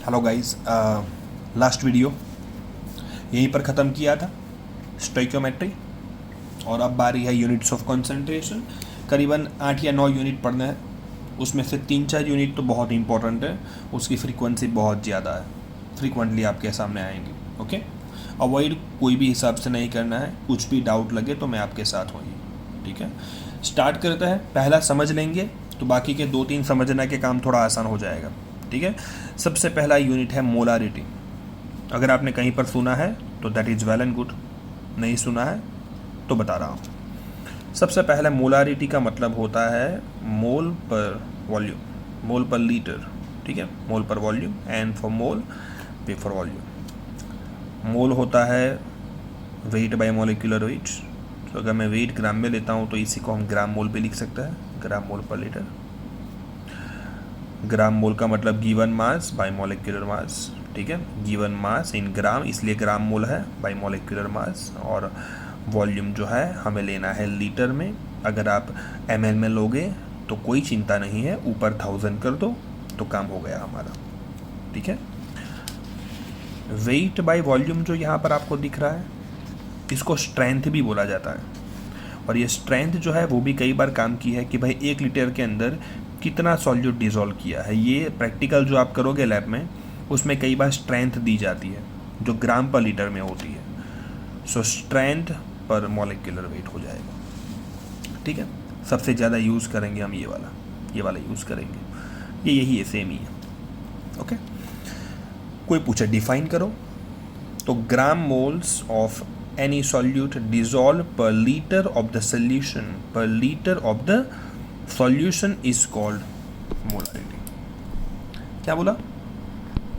Hello guys, last video यहीं पर ख़त्म किया था स्टोइकोमेट्री, और अब बारी है यूनिट्स ऑफ कंसंट्रेशन। करीबन 8 या 9 यूनिट पढ़ना है, उसमें से 3-4 यूनिट तो बहुत इंपॉर्टेंट है, उसकी फ्रीक्वेंसी बहुत ज़्यादा है, फ्रीक्वेंटली आपके सामने आएंगे। ओके, अवॉइड कोई भी हिसाब से नहीं करना है, कुछ भी डाउट लगे तो मैं आपके साथ हूँ। ठीक है, स्टार्ट करते हैं। पहला समझ लेंगे तो बाकी के 2-3 समझने के काम थोड़ा आसान हो जाएगा। ठीक है, सबसे पहला यूनिट है मोलारिटी। अगर आपने कहीं पर सुना है तो that is well and good, नहीं सुना है तो बता रहा हूँ। सबसे पहले मोलारिटी का मतलब होता है मोल पर वॉल्यूम, मोल पर लीटर। ठीक है, मोल पर volume, N for mole, P for volume. Mole होता है वेट बाय मोलिकुलर वेट। तो अगर मैं वेट ग्राम में लेता हूँ तो इसी को हम ग्राम मोल पे लिख सकते हैं, ग्राम मोल पर लीटर। ग्राम मोल का मतलब given mass by molecular mass. ठीक है, गिवन मास इन ग्राम, इसलिए ग्राम मोल है बाय मोलिकुलर मास। और वॉल्यूम जो है हमें लेना है लीटर में। अगर आप ml में लोगे तो कोई चिंता नहीं है, ऊपर 1000 कर दो तो काम हो गया हमारा। ठीक है, वेट बाय वॉल्यूम जो यहाँ पर आपको दिख रहा है, इसको स्ट्रेंथ भी बोला जाता है। और ये स्ट्रेंथ जो है वो भी कई बार काम की है कि भाई 1 लीटर के अंदर कितना सॉल्यूट डिज़ोल्व किया है। ये प्रैक्टिकल जो आप करोगे लैब में, उसमें कई बार स्ट्रेंथ दी जाती है जो ग्राम पर लीटर में होती है। सो स्ट्रेंथ पर मॉलिक्यूलर वेट हो जाएगा। ठीक है, सबसे ज़्यादा यूज़ करेंगे हम ये वाला यूज़ करेंगे। ये यही है, सेम ही है। ओके, कोई पूछे डिफाइन करो तो gram moles of any solute dissolved per liter of the solution, per liter of the solution is called molarity। क्या बोला?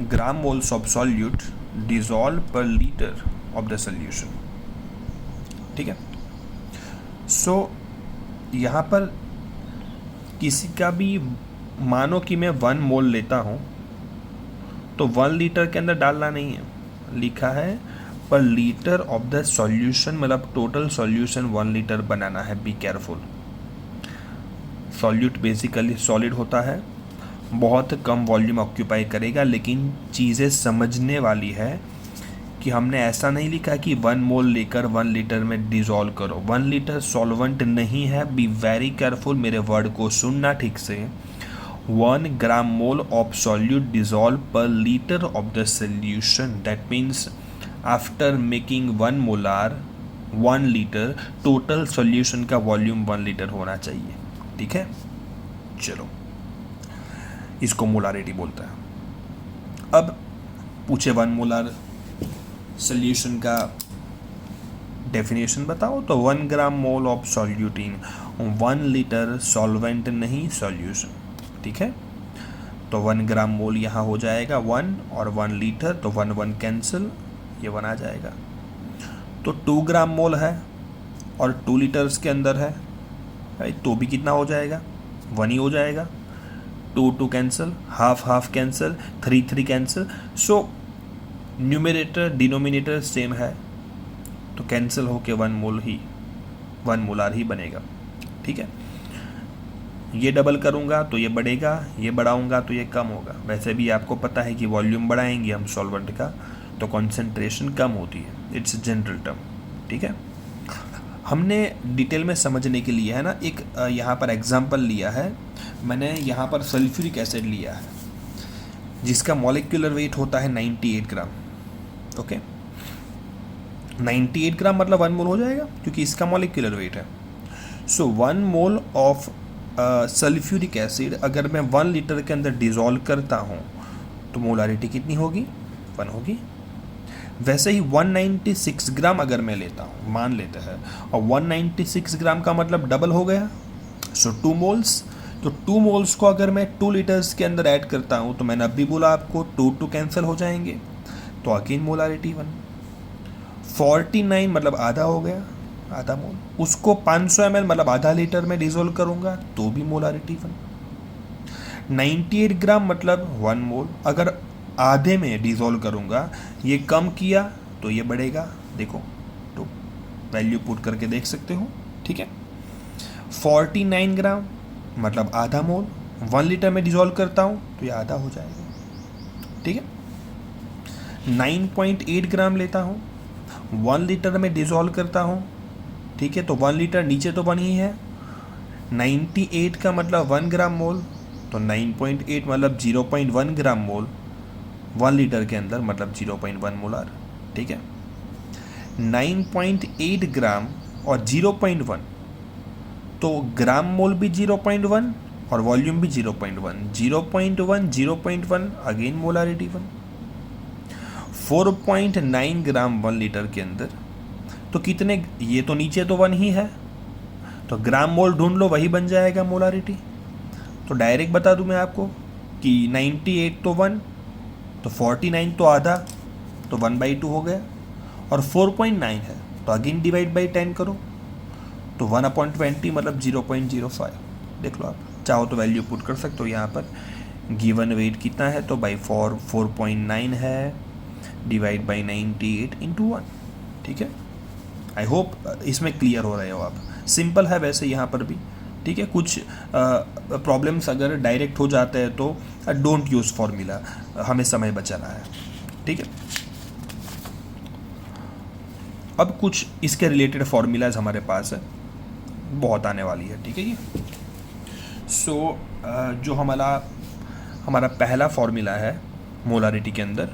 Gram moles of solute dissolved per liter of the solution। ठीक है, सो यहाँ पर किसी का भी, मानो कि मैं 1 मोल लेता हूँ तो 1 लीटर के अंदर डालना नहीं है, लिखा है पर लीटर ऑफ द सॉल्यूशन, मतलब टोटल सॉल्यूशन 1 लीटर बनाना है। Be careful. Solute basically solid होता है, बहुत कम वॉल्यूम ऑक्यूपाई करेगा, लेकिन चीज़ें समझने वाली है कि हमने ऐसा नहीं लिखा कि 1 मोल लेकर 1 लीटर में डिज़ोल्व करो। 1 लीटर सॉल्वेंट नहीं है, बी वेरी केयरफुल, मेरे वर्ड को सुनना ठीक से। 1 gram mole of solute dissolve पर litre of the solution, that means after making 1 molar 1 litre, total solution का वॉल्यूम 1 लीटर होना चाहिए। ठीक है, चलो, इसको मोलारिटी बोलता है। अब पूछे 1 मोलार सॉल्यूशन का डेफिनेशन बताओ, तो 1 gram mole of solute in 1 litre, solvent नहीं सॉल्यूशन। ठीक है, तो 1 ग्राम मोल यहाँ हो जाएगा 1 और 1 लीटर, तो 1 कैंसिल, ये 1 आ जाएगा। तो 2 ग्राम मोल है और 2 लीटर्स के अंदर है भाई, तो भी कितना हो जाएगा? 1 ही हो जाएगा। 2 cancel, half cancel, 3 cancel. So numerator denominator same है, तो कैंसिल होके 1 मोलार ही बनेगा। ठीक है, ये डबल करूँगा तो ये बढ़ेगा, ये बढ़ाऊँगा तो ये कम होगा। वैसे भी आपको पता है कि वॉल्यूम बढ़ाएंगे हम सॉल्वेंट का तो कंसंट्रेशन कम होती है, इट्स जनरल टर्म। ठीक है, हमने डिटेल में समझने के लिए है ना, एक यहाँ पर एग्जांपल लिया है मैंने। यहाँ पर सल्फ्यूरिक एसिड लिया है जिसका मॉलिक्यूलर वेट होता है 98 ग्राम। ओके, 98 ग्राम मतलब 1 मोल हो जाएगा क्योंकि इसका मॉलिक्यूलर वेट है। सो 1 मोल ऑफ सल्फ्यूरिक एसिड अगर मैं 1 लीटर के अंदर डिज़ोल्व करता हूँ तो मोलारिटी कितनी होगी? 1 होगी। वैसे ही 196 ग्राम अगर मैं लेता हूँ, मान लेते हैं, और 196 ग्राम का मतलब डबल हो गया, सो 2 मोल्स। तो 2 मोल्स को अगर मैं 2 लीटर्स के अंदर ऐड करता हूँ तो मैंने अभी बोला आपको 2 कैंसिल हो जाएंगे, तो अगेन मोलारिटी 1। 49 मतलब आधा हो गया, आधा मोल। उसको 500 ml मतलब आधा लीटर में डिज़ोल्व करूँगा तो भी मोलारिटी 1। 98 ग्राम मतलब 1 मोल, अगर आधे में डिज़ोल्व करूँगा, ये कम किया तो ये बढ़ेगा। देखो, तो वैल्यू पुट करके देख सकते हो। ठीक है, 49 ग्राम मतलब आधा मोल, 1 लीटर में डिज़ोल्व करता हूँ तो ये आधा हो जाएगा। ठीक है, 9.8 ग्राम लेता हूँ, 1 लीटर में डिज़ोल्व करता हूँ। ठीक है, तो 1 लीटर नीचे तो 1 ही है, 98 का मतलब 1 ग्राम मोल, तो 9.8 मतलब 0.1 ग्राम मोल 1 लीटर के अंदर, मतलब 0.1 मोलार। ठीक है, 9.8 ग्राम और 0.1, तो ग्राम मोल भी 0.1 और वॉल्यूम भी 0.1, 0.1 0.1 अगेन मोलारिटी 1, 4.9 ग्राम 1 लीटर के अंदर, तो कितने, ये तो नीचे तो 1 ही है, तो ग्राम मोल ढूंढ लो, वही बन जाएगा मोलारिटी। तो डायरेक्ट बता दूं मैं आपको कि 98 तो 1, तो 49 तो आधा, तो 1/2 हो गया, और 4.9 है तो अगेन डिवाइड बाई 10 करो, तो 1/20 मतलब 0.05। देख लो, आप चाहो तो वैल्यू पुट कर सकते हो यहाँ पर। गिवन वेट कितना है, तो बाई 4.9 है, डिवाइड बाई 98 इंटू 1। ठीक है, आई होप इसमें क्लियर हो रहे हो आप। सिंपल है वैसे यहाँ पर भी। ठीक है, कुछ प्रॉब्लम्स अगर डायरेक्ट हो जाते हैं तो डोंट यूज़ फॉर्मूला, हमें समय बचाना है। ठीक है, अब कुछ इसके रिलेटेड फॉर्मूलाज हमारे पास है, बहुत आने वाली है। ठीक है, ये सो जो हमारा पहला फॉर्मूला है मोलारिटी के अंदर,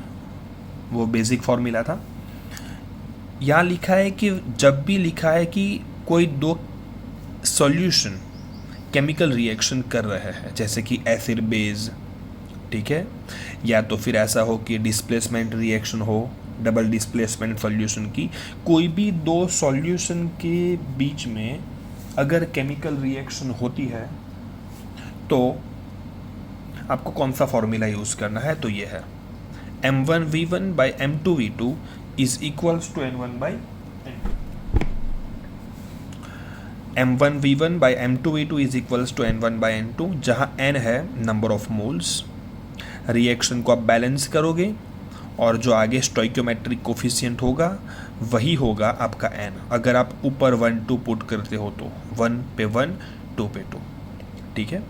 वो बेसिक फॉर्मूला था। यहाँ लिखा है कि जब भी लिखा है कि कोई दो सॉल्यूशन केमिकल रिएक्शन कर रहे हैं, जैसे कि एसिड बेस, ठीक है, या तो फिर ऐसा हो कि डिस्प्लेसमेंट रिएक्शन हो, डबल डिस्प्लेसमेंट सॉल्यूशन की, कोई भी दो सॉल्यूशन के बीच में अगर केमिकल रिएक्शन होती है तो आपको कौन सा फॉर्मूला यूज़ करना है, तो ये है M1V1 by M2V2 is equals to N1 by N2। M1V1 by M2V2 is equals to N1 by N2, जहाँ N है नंबर ऑफ मोल्स। रिएक्शन को आप बैलेंस करोगे और जो आगे स्टोइकियोमेट्रिक कोफिशिएंट होगा वही होगा आपका N। अगर आप ऊपर 1 2 पुट करते हो तो 1 पे 1 2 पे 2। ठीक है,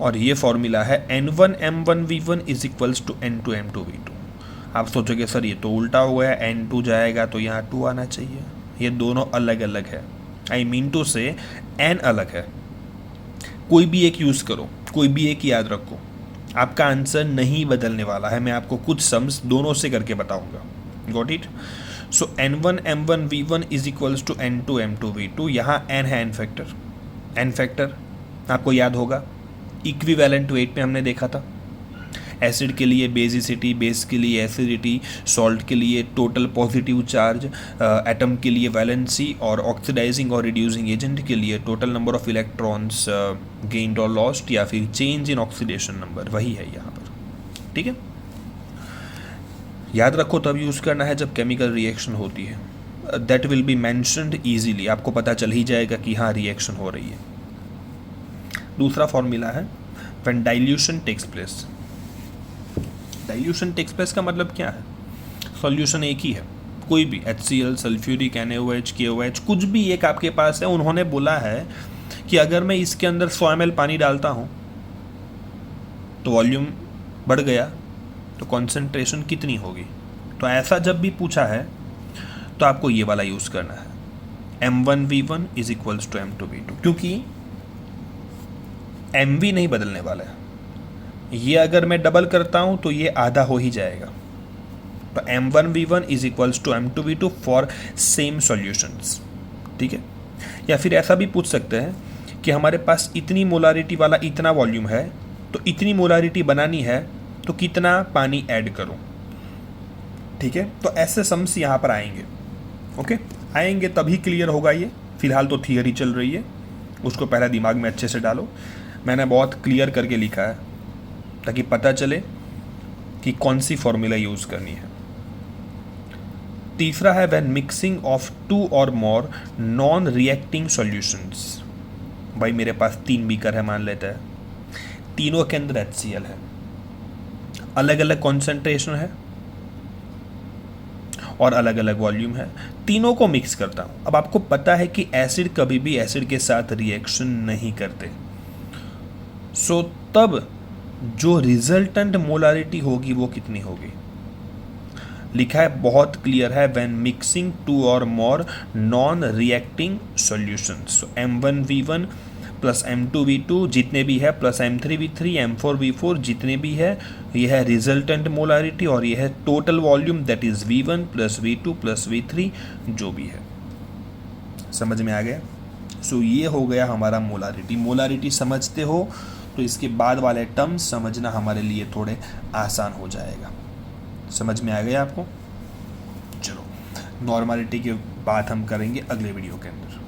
और ये फॉर्मूला है N1 M1V1 is equals to N2 M2V2। आप सोचोगे सर ये तो उल्टा हो गया, N2 जाएगा तो यहाँ 2 आना चाहिए। ये दोनों अलग अलग है, आई मीन टू से N अलग है। कोई भी एक यूज़ करो, कोई भी एक याद रखो, आपका आंसर नहीं बदलने वाला है। मैं आपको कुछ सम्स दोनों से करके बताऊंगा। Got it? So N1 M1V1 is equals to N2 M2V2। यहाँ N है एन फैक्टर, आपको याद होगा इक्विवेलेंट वेट में हमने देखा था। एसिड के लिए बेसिसिटी, बेस के लिए एसिडिटी, सॉल्ट के लिए टोटल पॉजिटिव चार्ज, एटम के लिए वैलेंसी, और ऑक्सीडाइजिंग और रिड्यूसिंग एजेंट के लिए total number of electrons gained और लॉस्ट, या फिर चेंज इन ऑक्सीडेशन नंबर, वही है यहाँ पर। ठीक है, याद रखो तब यूज़ करना है जब केमिकल रिएक्शन होती है। That will be mentioned easily, आपको पता चल ही जाएगा कि हाँ रिएक्शन हो रही है। दूसरा फॉर्मूला है when dilution takes place. Dilution takes place का मतलब क्या है? सॉल्यूशन एक ही है, कोई भी HCl, सल्फ्यूरिक, NaOH, KOH, कुछ भी एक आपके पास है। उन्होंने बोला है कि अगर मैं इसके अंदर 100 ml पानी डालता हूँ तो वॉल्यूम बढ़ गया, तो कॉन्सेंट्रेशन कितनी होगी। तो ऐसा जब भी पूछा है तो आपको ये वाला यूज़ करना है, M1V1 is equals to M2V2, क्योंकि MV नहीं बदलने वाला है। ये अगर मैं डबल करता हूं तो ये आधा हो ही जाएगा। तो M1V1 is equals to M2V2 for same solutions. ठीक है, या फिर ऐसा भी पूछ सकते हैं कि हमारे पास इतनी मोलारिटी वाला इतना वॉल्यूम है, तो इतनी मोलारिटी बनानी है तो कितना पानी ऐड करूं। ठीक है, तो ऐसे सम्स यहाँ पर आएंगे। ओके, आएंगे तभी क्लियर होगा ये। फिलहाल तो थियरी चल रही है, उसको पहले दिमाग में अच्छे से डालो। मैंने बहुत क्लियर करके लिखा है ताकि पता चले कि कौन सी फॉर्मूला यूज़ करनी है। तीसरा है व्हेन मिक्सिंग ऑफ 2 और मोर नॉन रिएक्टिंग सॉल्यूशंस। भाई मेरे पास 3 बीकर है मान लेते हैं, तीनों के अंदर HCl है, अलग अलग कॉन्सेंट्रेशन है और अलग अलग वॉल्यूम है, तीनों को मिक्स करता हूँ। अब आपको पता है कि एसिड कभी भी एसिड के साथ रिएक्शन नहीं करते, सो तब जो रिजल्टेंट मोलारिटी होगी वो कितनी होगी। लिखा है, बहुत क्लियर है, व्हेन मिक्सिंग 2 और मोर नॉन रिएक्टिंग सॉल्यूशंस, सो M1V1 प्लस M2V2 जितने भी है प्लस M3V3 M4V4 जितने भी है, यह है रिजल्टेंट मोलारिटी और यह है total volume, that is V1 plus V2 plus V3 जो भी है। समझ में आ गया। सो ये हो गया हमारा मोलारिटी। मोलारिटी समझते हो तो इसके बाद वाले टर्म्स समझना हमारे लिए थोड़े आसान हो जाएगा। समझ में आ गया आपको। चलो, नॉर्मलिटी की बात हम करेंगे अगले वीडियो के अंदर।